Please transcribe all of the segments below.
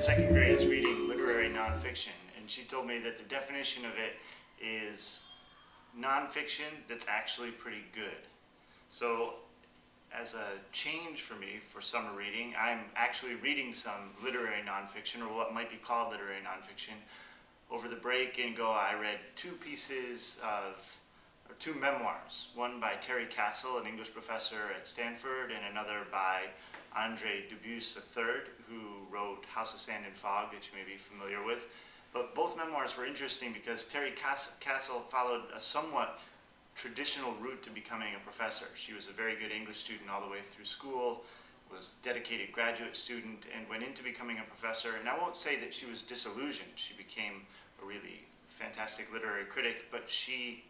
second grade is reading literary nonfiction, and she told me that the definition of it is nonfiction that's actually pretty good. So as a change for me for summer reading, I'm actually reading some literary nonfiction, or what might be called literary nonfiction. Over the break in Goa, I read two memoirs, one by Terry Castle, an English professor at Stanford, and another by Andre Dubusse III, who wrote House of Sand and Fog, that you may be familiar with. But both memoirs were interesting because Terry Castle followed a somewhat traditional route to becoming a professor. She was a very good English student all the way through school, was a dedicated graduate student, and went into becoming a professor. And I won't say that she was disillusioned. She became a really fantastic literary critic, but she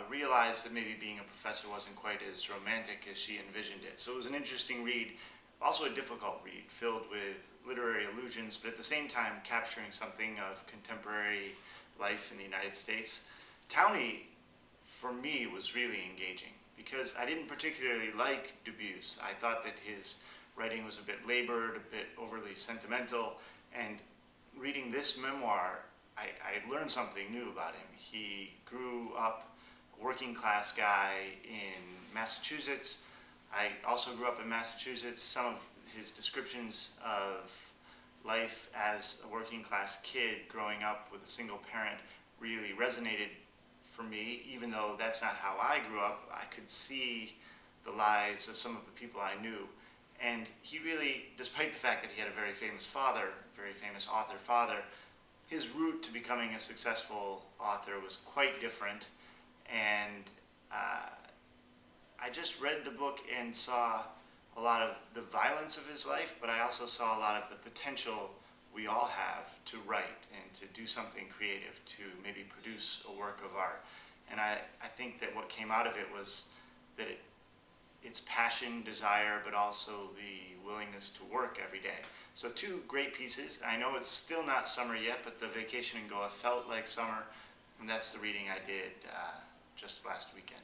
realized that maybe being a professor wasn't quite as romantic as she envisioned it. So it was an interesting read, also a difficult read, filled with literary allusions, but at the same time capturing something of contemporary life in the United States. Townie, for me, was really engaging because I didn't particularly like Dubusse. I thought that his writing was a bit labored, a bit overly sentimental, and reading this memoir, I learned something new about him. He grew up a working class guy in Massachusetts. I also grew up in Massachusetts. Some of his descriptions of life as a working class kid growing up with a single parent really resonated for me, even though that's not how I grew up. I could see the lives of some of the people I knew. And he really, despite the fact that he had a very famous father, very famous author father, his route to becoming a successful author was quite different. And I just read the book and saw a lot of the violence of his life, but I also saw a lot of the potential we all have to write and to do something creative, to maybe produce a work of art. And I think that what came out of it was that it's passion, desire, but also the willingness to work every day. So two great pieces. I know it's still not summer yet, but the vacation in Goa felt like summer, and that's the reading I did just last weekend.